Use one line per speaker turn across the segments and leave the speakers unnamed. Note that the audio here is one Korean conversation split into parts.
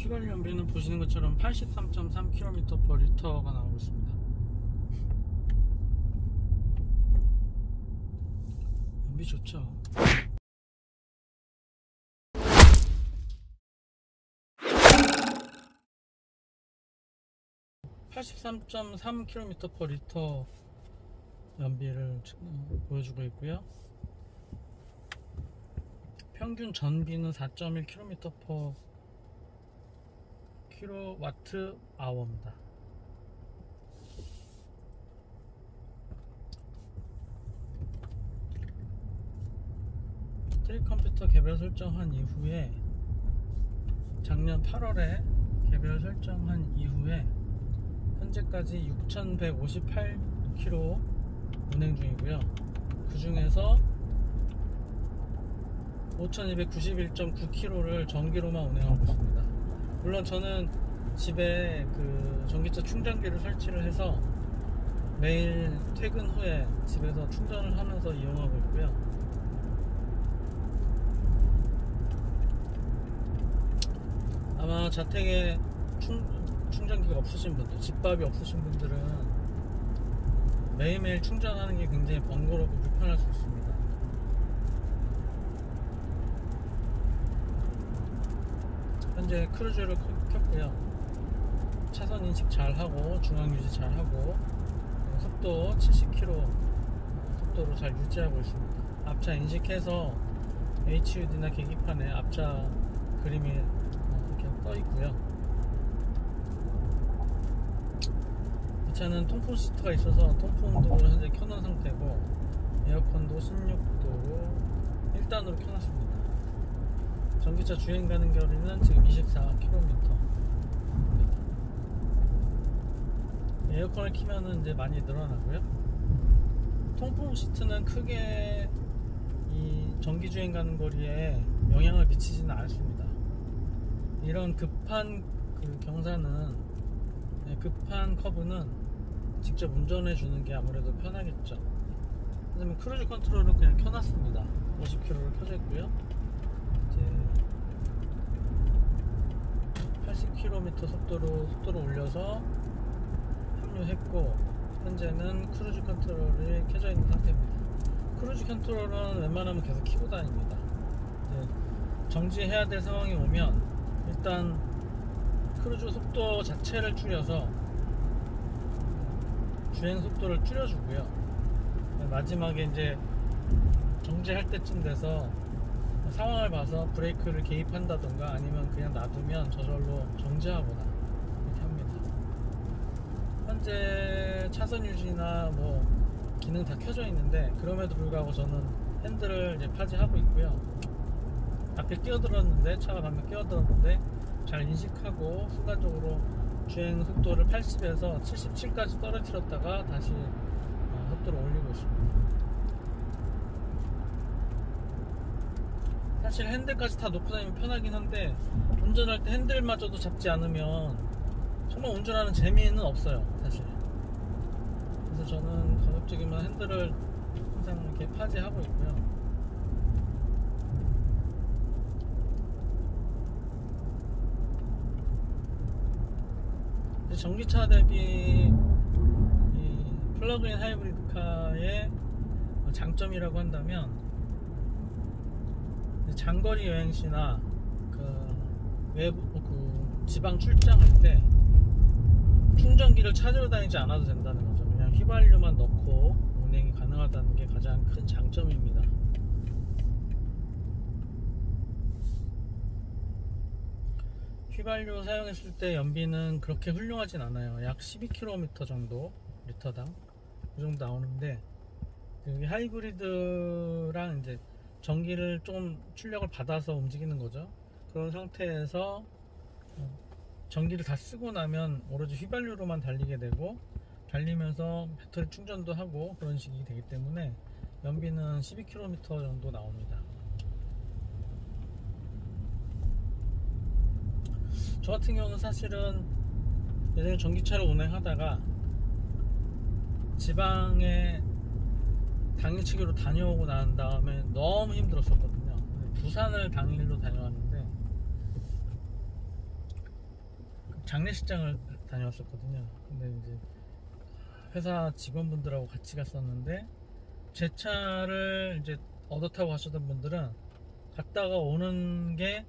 휘발유 연비는 보시는 것처럼 83.3km/L가 나오고 있습니다. 연비 좋죠. 83.3km/L 연비를 보여주고 있고요. 평균 전비는 4.1km/kWh입니다. 트릭 컴퓨터 개별 설정한 이후에 작년 8월에 개별 설정한 이후에 현재까지 6,158km 운행 중이고요. 그 중에서 5,291.9km를 전기로만 운행하고 있습니다. 물론 저는 집에 그 전기차 충전기를 설치를 해서 매일 퇴근 후에 집에서 충전을 하면서 이용하고 있고요. 아마 자택에 충전기가 없으신 분들, 집밥이 없으신 분들은 매일매일 충전하는 게 굉장히 번거롭고 불편할 수 있습니다. 현재 크루즈를 켰고요. 차선 인식 잘하고 중앙 유지 잘하고 속도 70km 속도로 잘 유지하고 있습니다. 앞차 인식해서 HUD나 계기판에 앞차 그림이 이렇게 떠 있고요. 이 차는 통풍 시트가 있어서 통풍도 현재 켜놓은 상태고 에어컨도 16도로 1단으로 켜놨습니다. 전기차 주행 가는 거리는 지금 24km. 에어컨을 키면은 이제 많이 늘어나고요. 통풍 시트는 크게 이 전기 주행 가는 거리에 영향을 미치지는 않습니다. 이런 급한 그 경사는, 급한 커브는 직접 운전해 주는 게 아무래도 편하겠죠. 하지만 크루즈 컨트롤을 그냥 켜놨습니다. 50km로 켜져 있고요. 이제 80km 속도로 올려서 합류했고, 현재는 크루즈 컨트롤이 켜져 있는 상태입니다. 크루즈 컨트롤은 웬만하면 계속 켜고 다닙니다. 이제 정지해야 될 상황이 오면 일단 크루즈 속도 자체를 줄여서 주행 속도를 줄여주고요. 마지막에 이제 정지할 때쯤 돼서 상황을 봐서 브레이크를 개입한다던가 아니면 그냥 놔두면 저절로 정지하거나 이렇게 합니다. 현재 차선 유지나 뭐 기능 다 켜져 있는데, 그럼에도 불구하고 저는 핸들을 이제 파지하고 있고요. 앞에 끼어들었는데, 차가 방금 끼어들었는데 잘 인식하고 순간적으로 주행 속도를 80에서 77까지 떨어뜨렸다가 다시 속도를 올리고 있습니다. 사실 핸들까지 다 놓고 다니면 편하긴 한데, 운전할 때 핸들마저도 잡지 않으면 정말 운전하는 재미는 없어요, 사실. 그래서 저는 가급적이면 핸들을 항상 이렇게 파지하고 있고요. 전기차 대비 이 플러그인 하이브리드카의 장점이라고 한다면, 장거리 여행시나 외부 지방 출장할 때 충전기를 찾으러 다니지 않아도 된다는 거죠. 그냥 휘발유만 넣고 운행이 가능하다는 게 가장 큰 장점입니다. 휘발유 사용했을 때 연비는 그렇게 훌륭하진 않아요. 약 12km 정도, 리터당 그 정도 나오는데, 여기 하이브리드랑 이제 전기를 좀 출력을 받아서 움직이는 거죠. 그런 상태에서 전기를 다 쓰고 나면 오로지 휘발유로만 달리게 되고, 달리면서 배터리 충전도 하고 그런 식이 되기 때문에 연비는 12km 정도 나옵니다. 저 같은 경우는 사실은 예전에 전기차를 운행하다가 지방에 당일치기로 다녀오고 난 다음에 너무 힘들었었거든요. 부산을 당일로 다녀왔는데 장례식장을 다녀왔었거든요. 근데 이제 회사 직원분들하고 같이 갔었는데, 제 차를 이제 얻어 타고 가셨던 분들은 갔다가 오는 게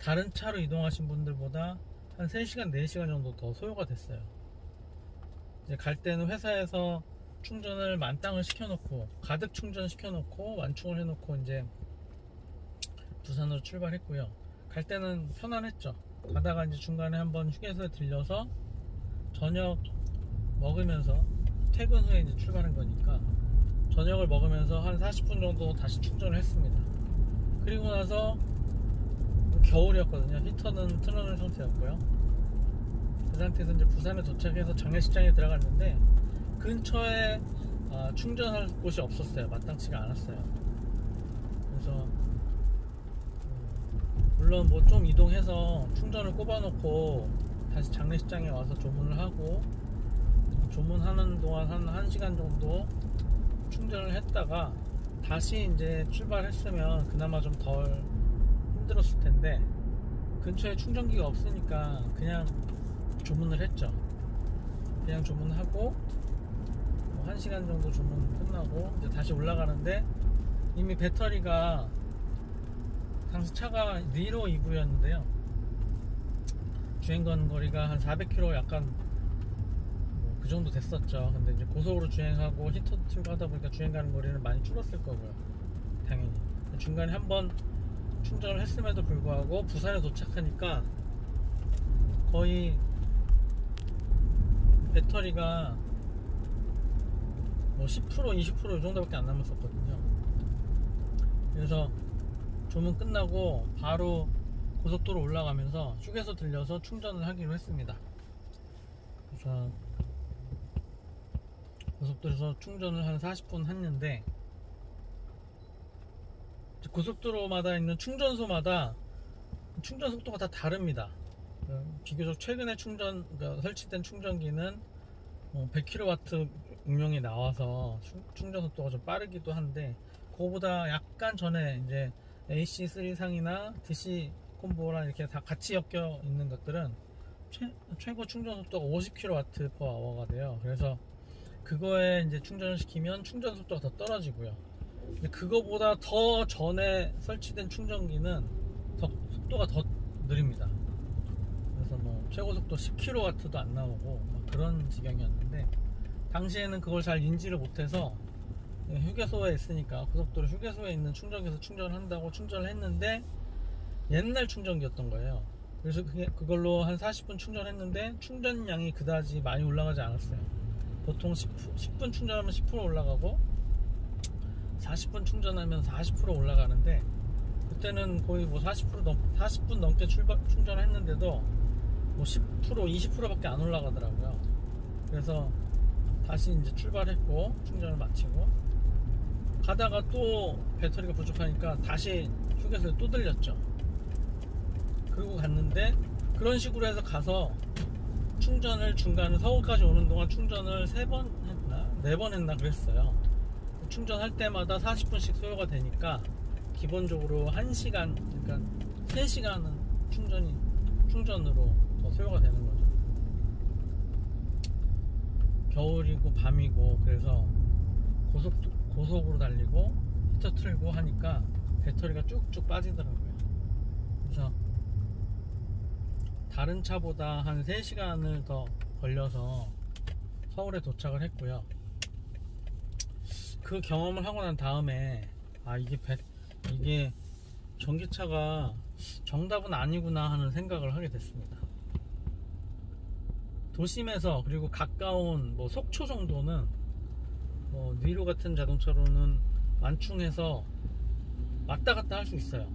다른 차로 이동하신 분들보다 한 3시간, 4시간 정도 더 소요가 됐어요. 이제 갈 때는 회사에서 충전을 만땅을 시켜놓고, 가득 충전 시켜놓고 완충을 해놓고 이제 부산으로 출발했고요. 갈 때는 편안했죠. 가다가 이제 중간에 한번 휴게소에 들려서 저녁 먹으면서, 퇴근 후에 이제 출발한 거니까 저녁을 먹으면서 한 40분 정도 다시 충전을 했습니다. 그리고 나서 겨울이었거든요. 히터는 틀어놓은 상태였고요. 그 상태에서 이제 부산에 도착해서 장례식장에 들어갔는데, 근처에 충전할 곳이 없었어요. 마땅치가 않았어요. 그래서 물론 뭐 좀 이동해서 충전을 꼽아놓고 다시 장례식장에 와서 조문을 하고, 조문하는 동안 한 1시간 정도 충전을 했다가 다시 이제 출발했으면 그나마 좀 덜 힘들었을 텐데, 근처에 충전기가 없으니까 그냥 조문을 했죠. 그냥 조문하고 1시간 정도 조문 끝나고 이제 다시 올라가는데, 이미 배터리가, 당시 차가 니로 2구였는데요 주행 거리가 한 400km 약간 그 정도 됐었죠. 근데 이제 고속으로 주행하고 히터 틀고 하다 보니까 주행 가는 거리는 많이 줄었을 거고요, 당연히. 중간에 한번 충전을 했음에도 불구하고 부산에 도착하니까 거의 배터리가 뭐 10%, 20% 이 정도밖에 안 남았었거든요. 그래서 조문 끝나고 바로 고속도로 올라가면서 휴게소 들려서 충전을 하기로 했습니다. 그래서 고속도로에서 충전을 한 40분 했는데, 고속도로마다 있는 충전소마다 충전 속도가 다 다릅니다. 비교적 최근에 설치된 충전기는 100kW 용량이 나와서 충전 속도가 좀 빠르기도 한데, 그거보다 약간 전에 이제 AC3상이나 DC 콤보랑 이렇게 다 같이 엮여 있는 것들은 최고 충전 속도가 50kW/h가 돼요. 그래서 그거에 이제 충전을 시키면 충전 속도가 더 떨어지고요. 근데 그거보다 더 전에 설치된 충전기는 속도가 더 느립니다. 그래서 뭐 최고 속도 10kW도 안 나오고 그런 지경이었는데, 당시에는 그걸 잘 인지를 못해서 휴게소에 있으니까 고속도로 휴게소에 있는 충전기에서 충전을 한다고 충전을 했는데, 옛날 충전기였던 거예요. 그래서 그걸로 한 40분 충전했는데 충전량이 그다지 많이 올라가지 않았어요. 보통 10분 충전하면 10% 올라가고 40분 충전하면 40% 올라가는데, 그때는 거의 뭐 40분 넘게 충전했는데도 뭐 10%, 20%밖에 안 올라가더라고요. 그래서 다시 이제 출발했고 충전을 마치고 가다가 또 배터리가 부족하니까 다시 휴게소에 또 들렸죠. 그리고 갔는데, 그런 식으로 해서 가서 충전을 중간에 서울까지 오는 동안 충전을 3번 했나 4번 했나 그랬어요. 충전할 때마다 40분씩 소요가 되니까 기본적으로 1시간, 그러니까 3시간은 충전으로 더 소요가 되는 거죠. 겨울이고 밤이고 그래서 고속으로 달리고 히터 틀고 하니까 배터리가 쭉쭉 빠지더라고요. 그래서 다른 차보다 한 3시간을 더 걸려서 서울에 도착을 했고요. 그 경험을 하고 난 다음에 이게 전기차가 정답은 아니구나 하는 생각을 하게 됐습니다. 도심에서, 그리고 가까운 뭐 속초 정도는 니로 같은 자동차로는 완충해서 왔다 갔다 할 수 있어요.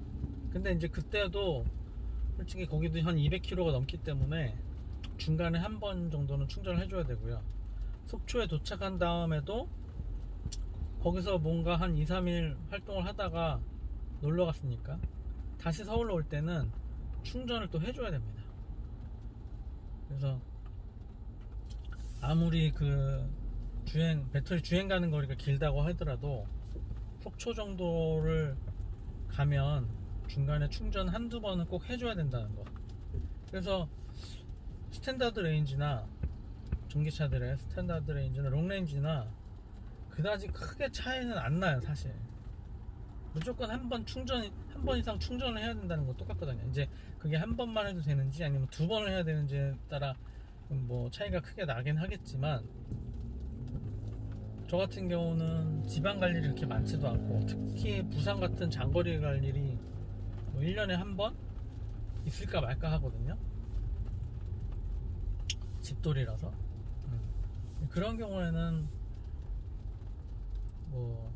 근데 이제 그때도 솔직히 거기도 한 200km가 넘기 때문에 중간에 한 번 정도는 충전을 해줘야 되고요. 속초에 도착한 다음에도 거기서 뭔가 한 2, 3일 활동을 하다가 놀러 갔으니까 다시 서울로 올 때는 충전을 또 해줘야 됩니다. 그래서 아무리 배터리 주행 가는 거리가 길다고 하더라도 속초 정도를 가면 중간에 충전 한두 번은 꼭 해줘야 된다는 거. 그래서 스탠다드 레인지나 전기차들의 스탠다드 레인지나 롱레인지나 그다지 크게 차이는 안 나요. 사실 무조건 한 번 이상 충전을 해야 된다는 거 똑같거든요. 이제 그게 한 번만 해도 되는지 아니면 두 번을 해야 되는지에 따라 뭐 차이가 크게 나긴 하겠지만, 저 같은 경우는 지방 갈 일이 그렇게 많지도 않고, 특히 부산 같은 장거리 갈 일이 뭐 1년에 한 번 있을까 말까 하거든요. 집돌이라서. 그런 경우에는 뭐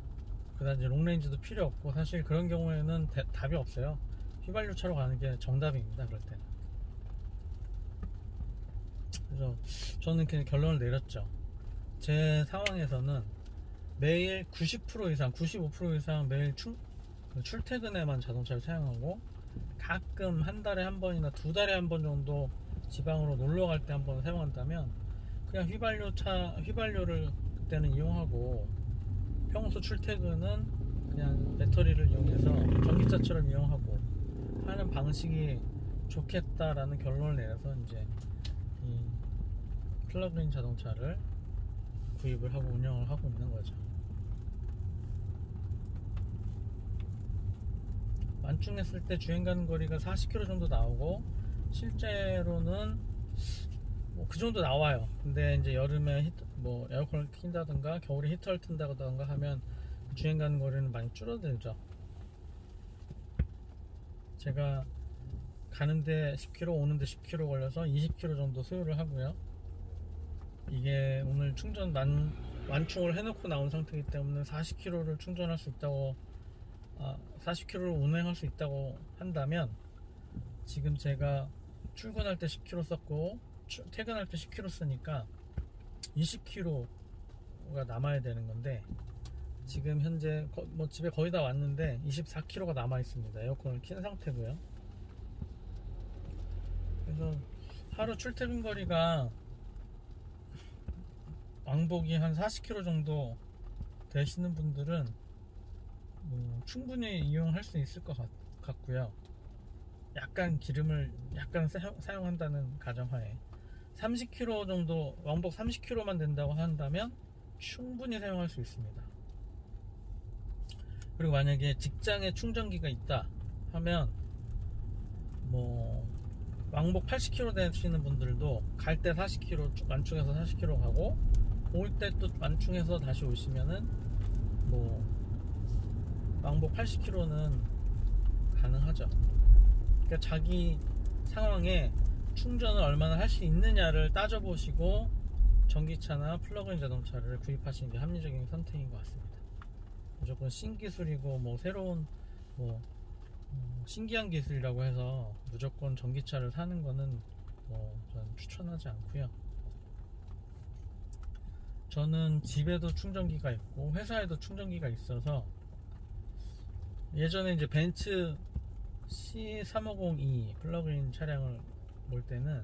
그다지 롱레인지도 필요 없고, 사실 그런 경우에는 답이 없어요. 휘발유차로 가는 게 정답입니다. 그럴 때는. 그래서 저는 그냥 결론을 내렸죠. 제 상황에서는 매일 90% 이상 95% 이상 매일 출퇴근에만 자동차를 사용하고, 가끔 한 달에 한 번이나 두 달에 한 번 정도 지방으로 놀러 갈 때 한 번 사용한다면 그냥 휘발유를 그때는 이용하고, 평소 출퇴근은 그냥 배터리를 이용해서 전기차처럼 이용하고 하는 방식이 좋겠다라는 결론을 내려서 이제 이 플러그인 자동차를 구입을 하고 운영을 하고 있는 거죠. 완충했을 때 주행 가는 거리가 40km 정도 나오고, 실제로는 뭐 그 정도 나와요. 근데 이제 여름에 뭐 에어컨을 킨다든가 겨울에 히터를 튼다든가 하면 주행 가는 거리는 많이 줄어들죠. 제가 가는데 10km, 오는데 10km 걸려서 20km 정도 소요를 하고요. 이게 오늘 완충을 해놓고 나온 상태이기 때문에 40km를 충전할 수 있다고, 40km를 운행할 수 있다고 한다면, 지금 제가 출근할 때 10km 썼고 퇴근할 때 10km 쓰니까 20km가 남아야 되는 건데, 지금 현재 뭐 집에 거의 다 왔는데 24km가 남아 있습니다. 에어컨을 킨 상태고요. 그래서 하루 출퇴근 거리가 왕복이 한 40km 정도 되시는 분들은 충분히 이용할 수 있을 것 같고요. 약간 기름을 약간 사용한다는 가정하에 30km 정도, 왕복 30km만 된다고 한다면 충분히 사용할 수 있습니다. 그리고 만약에 직장에 충전기가 있다 하면 뭐 왕복 80km 되시는 분들도 갈 때 40km 완충해서 40km 가고, 올 때 또 완충해서 다시 오시면은 뭐 왕복 80km는 가능하죠. 그러니까 자기 상황에 충전을 얼마나 할 수 있느냐를 따져보시고 전기차나 플러그인 자동차를 구입하시는 게 합리적인 선택인 것 같습니다. 무조건 신기술이고 뭐 새로운 뭐 신기한 기술이라고 해서 무조건 전기차를 사는 거는 뭐 저는 추천하지 않고요. 저는 집에도 충전기가 있고 회사에도 충전기가 있어서, 예전에 이제 벤츠 C350E 플러그인 차량을 볼 때는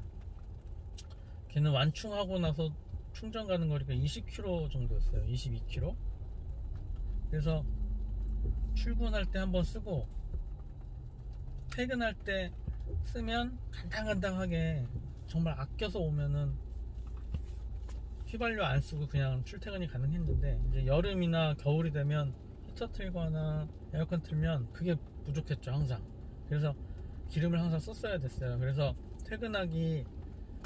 걔는 완충하고 나서 충전 가는 거리가 20km 정도였어요. 22km. 그래서 출근할 때 한번 쓰고 퇴근할 때 쓰면 간당간당하게 정말 아껴서 오면은 휘발유 안 쓰고 그냥 출퇴근이 가능했는데, 이제 여름이나 겨울이 되면 히터 틀거나 에어컨 틀면 그게 부족했죠, 항상. 그래서 기름을 항상 썼어야 됐어요. 그래서 퇴근하기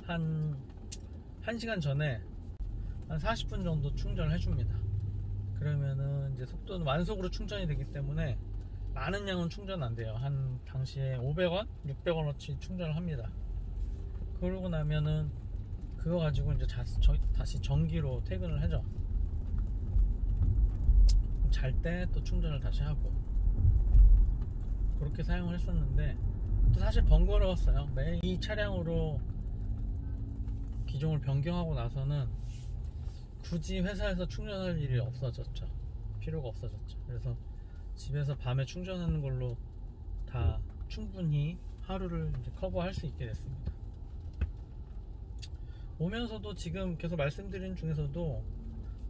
한 1시간 전에 한 40분 정도 충전을 해줍니다. 그러면은 이제 속도는 완속으로 충전이 되기 때문에 많은 양은 충전 안 돼요. 한 당시에 500원, 600원어치 충전을 합니다. 그러고 나면은 그거 가지고 이제 다시 전기로 퇴근을 하죠. 잘 때 또 충전을 다시 하고 그렇게 사용을 했었는데, 또 사실 번거로웠어요. 매일 이 차량으로 기종을 변경하고 나서는 굳이 회사에서 충전할 일이 없어졌죠. 필요가 없어졌죠. 그래서 집에서 밤에 충전하는 걸로 다 충분히 하루를 이제 커버할 수 있게 됐습니다. 오면서도 지금 계속 말씀드린 중에서도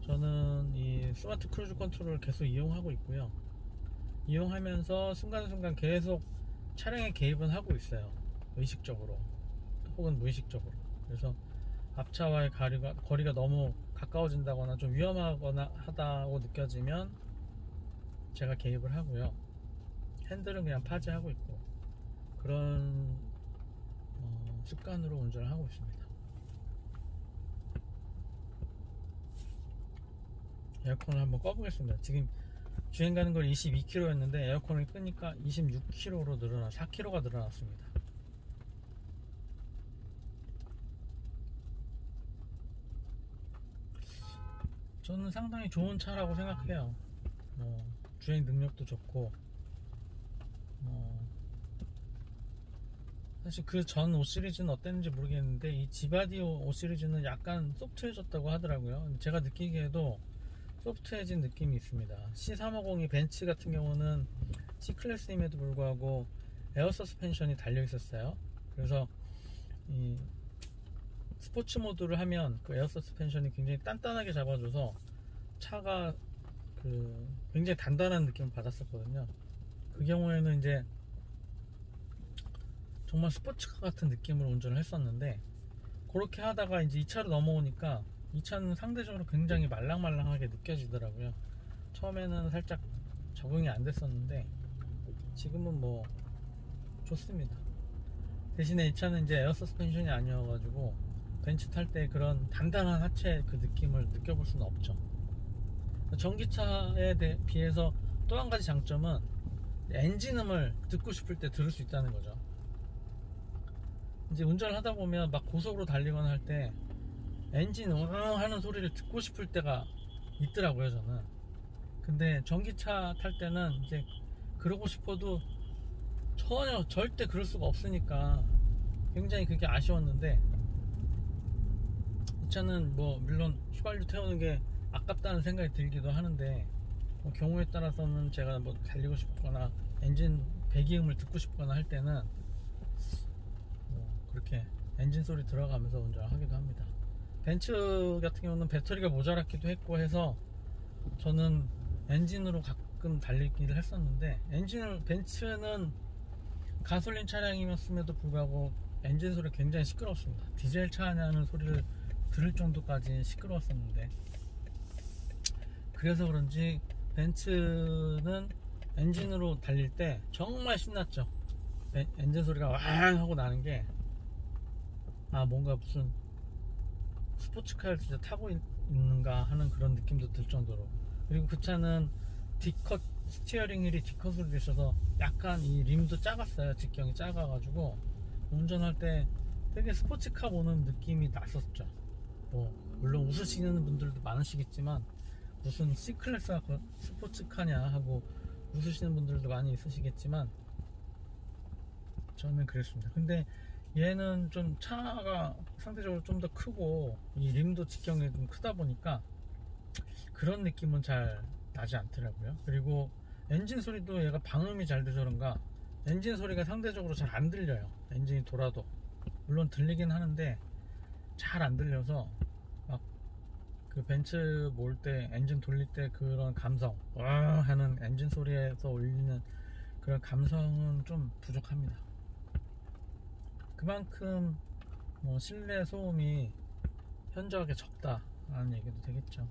저는 이 스마트 크루즈 컨트롤을 계속 이용하고 있고요. 이용하면서 순간순간 계속 차량에 개입은 하고 있어요. 의식적으로 혹은 무의식적으로. 그래서 앞차와의 거리가 너무 가까워진다거나 좀 위험하거나 하다고 느껴지면 제가 개입을 하고요. 핸들은 그냥 파지하고 있고 그런 습관으로 운전을 하고 있습니다. 에어컨을 한번 꺼보겠습니다. 지금 주행 가는 걸 22km였는데 에어컨을 끄니까 26km로 4km가 늘어났습니다. 저는 상당히 좋은 차라고 생각해요. 주행 능력도 좋고 사실 그 전 5 시리즈는 어땠는지 모르겠는데 이 지바디 5 시리즈는 약간 소프트해졌다고 하더라고요. 제가 느끼기에도 소프트해진 느낌이 있습니다. C350이 벤츠 같은 경우는 C클래스임에도 불구하고 에어 서스펜션이 달려 있었어요. 그래서 이 스포츠 모드를 하면 그 에어 서스펜션이 굉장히 단단하게 잡아줘서 차가 굉장히 단단한 느낌을 받았었거든요. 그 경우에는 이제 정말 스포츠카 같은 느낌으로 운전을 했었는데 그렇게 하다가 이제 2차로 넘어오니까 2차는 상대적으로 굉장히 말랑말랑하게 느껴지더라고요. 처음에는 살짝 적응이 안 됐었는데 지금은 뭐 좋습니다. 대신에 이 차는 이제 에어 서스펜션이 아니어가지고 벤츠 탈 때 그런 단단한 하체 그 느낌을 느껴볼 수는 없죠. 전기차에 비해서 또 한 가지 장점은 엔진음을 듣고 싶을 때 들을 수 있다는 거죠. 이제 운전을 하다 보면 막 고속으로 달리거나 할 때 엔진 웅 하는 소리를 듣고 싶을 때가 있더라고요, 저는. 근데 전기차 탈 때는 이제 그러고 싶어도 전혀 절대 그럴 수가 없으니까 굉장히 그게 아쉬웠는데 이 차는 뭐 물론 휘발유 태우는 게 아깝다는 생각이 들기도 하는데 경우에 따라서는 제가 뭐 달리고 싶거나 엔진 배기음을 듣고 싶거나 할 때는 그렇게 엔진 소리 들어가면서 운전을 하기도 합니다. 벤츠 같은 경우는 배터리가 모자랐기도 했고 해서 저는 엔진으로 가끔 달리기를 했었는데 벤츠는 가솔린 차량이었음에도 불구하고 엔진 소리 굉장히 시끄러웠습니다. 디젤 차냐는 소리를 들을 정도까지 시끄러웠었는데 그래서 그런지 벤츠는 엔진으로 달릴 때 정말 신났죠. 엔진 소리가 왕 하고 나는 게 뭔가 무슨 스포츠카를 진짜 타고 있는가 하는 그런 느낌도 들 정도로. 그리고 그 차는 D컷 스티어링 휠이 D컷으로 돼 있어서 약간 이 림도 작았어요. 직경이 작아가지고 운전할 때 되게 스포츠카 보는 느낌이 났었죠. 물론 웃으시는 분들도 많으시겠지만 무슨 C클래스가 스포츠카냐 하고 웃으시는 분들도 많이 있으시겠지만 저는 그랬습니다. 근데 얘는 좀 차가 상대적으로 좀 더 크고 이 림도 직경이 좀 크다 보니까 그런 느낌은 잘 나지 않더라고요. 그리고 엔진 소리도 얘가 방음이 잘 돼서 그런가 엔진 소리가 상대적으로 잘 안 들려요. 엔진이 돌아도 물론 들리긴 하는데 잘 안 들려서 막 그 벤츠 몰 때 엔진 돌릴 때 그런 감성 하는 엔진 소리에서 울리는 그런 감성은 좀 부족합니다. 그만큼 실내 소음이 현저하게 적다라는 얘기도 되겠죠.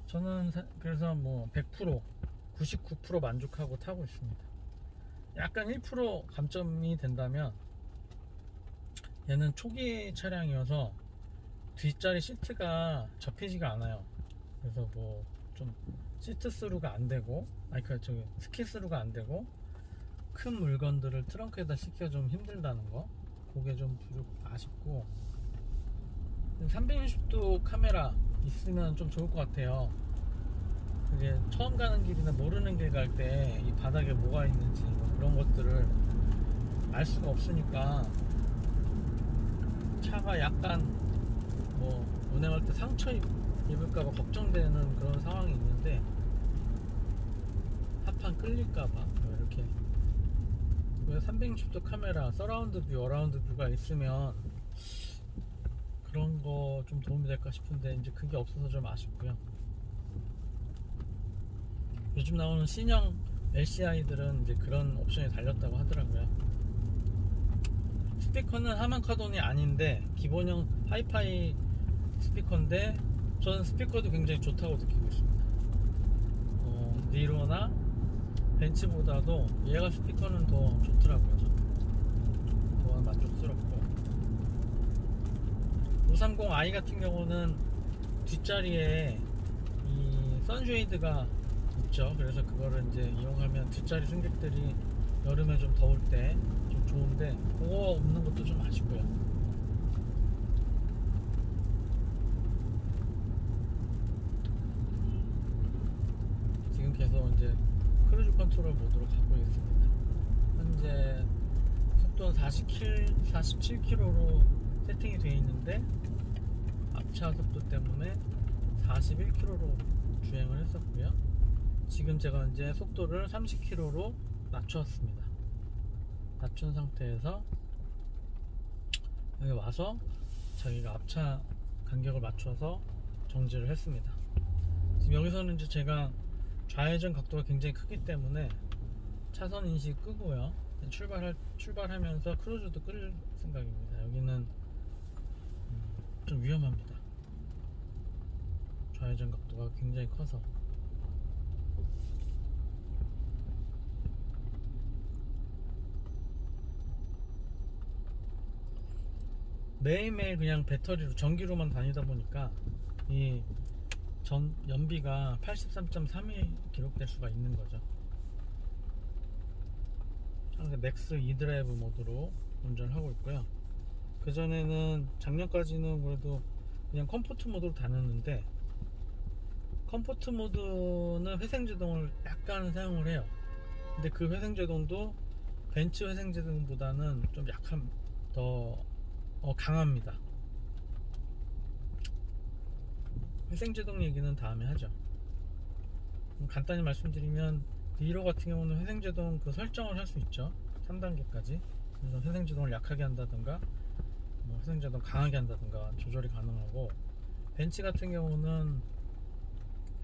저는 그래서 100% 99% 만족하고 타고 있습니다. 약간 1% 감점이 된다면 얘는 초기 차량이어서 뒷자리 시트가 접히지가 않아요. 그래서 좀 시트스루가 안 되고 스키스루가 안 되고 큰 물건들을 트렁크에다 싣기가 좀 힘들다는 거, 그게 좀 아쉽고 360도 카메라 있으면 좀 좋을 것 같아요. 그게 처음 가는 길이나 모르는 길 갈 때 이 바닥에 뭐가 있는지 그런 것들을 알 수가 없으니까 차가 약간 운행할 때 상처 입을까봐 걱정되는 그런 상황이 있는데 하판 끌릴까봐 이렇게 360도 카메라, 서라운드 뷰, 어라운드 뷰가 있으면 그런 거 좀 도움이 될까 싶은데 이제 그게 없어서 좀 아쉽고요. 요즘 나오는 신형 LCI들은 이제 그런 옵션이 달렸다고 하더라고요. 스피커는 하만카돈이 아닌데 기본형 하이파이 스피커인데 저는 스피커도 굉장히 좋다고 느끼고 있습니다. 니로나 벤츠보다도 얘가 스피커는 더 좋더라고요. 더 만족스럽고 530i 같은 경우는 뒷자리에 이 선쉐이드가 있죠. 그래서 그거를 이제 이용하면 뒷자리 승객들이 여름에 좀 더울 때 좀 좋은데 그거 없는 것도 좀 아쉽고요. 지금 계속 이제 크루즈 컨트롤 모드로 가고 있습니다. 현재 속도는 47km로 세팅이 되어 있는데 앞차 속도 때문에 41km로 주행을 했었고요. 지금 제가 이제 속도를 30km로 낮췄습니다. 낮춘 상태에서 여기 와서 자기가 앞차 간격을 맞춰서 정지를 했습니다. 지금 여기서는 이제 제가 좌회전 각도가 굉장히 크기 때문에 차선 인식 끄고요. 출발하면서 크루즈도 끌 생각입니다. 여기는 좀 위험합니다. 좌회전 각도가 굉장히 커서. 매일매일 그냥 배터리로 전기로만 다니다 보니까 이 연비가 83.3이 기록될 수가 있는 거죠. 맥스 e드라이브 모드로 운전을 하고 있고요. 그전에는 작년까지는 그래도 그냥 컴포트 모드로 다녔는데 컴포트 모드는 회생제동을 약간 사용을 해요. 근데 그 회생제동도 벤츠 회생제동보다는 좀 약간 더 강합니다. 회생제동 얘기는 다음에 하죠. 간단히 말씀드리면 니로 같은 경우는 회생제동 그 설정을 할 수 있죠. 3단계까지. 그래서 회생제동을 약하게 한다든가 회생제동 강하게 한다든가 조절이 가능하고, 벤츠 같은 경우는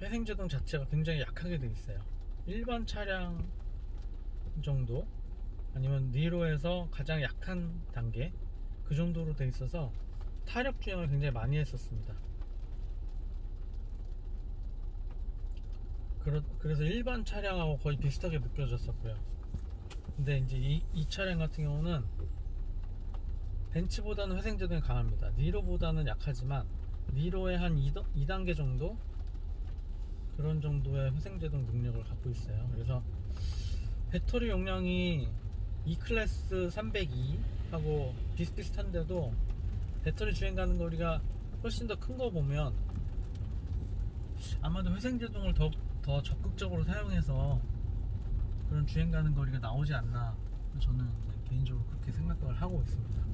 회생제동 자체가 굉장히 약하게 되어 있어요. 일반 차량 정도 아니면 니로에서 가장 약한 단계 그 정도로 되어 있어서 타력 주행을 굉장히 많이 했었습니다. 그래서 일반 차량하고 거의 비슷하게 느껴졌었고요. 근데 이제 이 차량 같은 경우는 벤츠보다는 회생제동이 강합니다. 니로보다는 약하지만 니로의 한 2단계 정도 그런 정도의 회생제동 능력을 갖고 있어요. 그래서 배터리 용량이 E클래스 302하고 비슷비슷한데도 배터리 주행 가는 거리가 훨씬 더 큰 거 보면 아마도 회생제동을 더 적극적으로 사용해서 그런 주행 가는 거리가 나오지 않나, 저는 개인적으로 그렇게 생각을 하고 있습니다.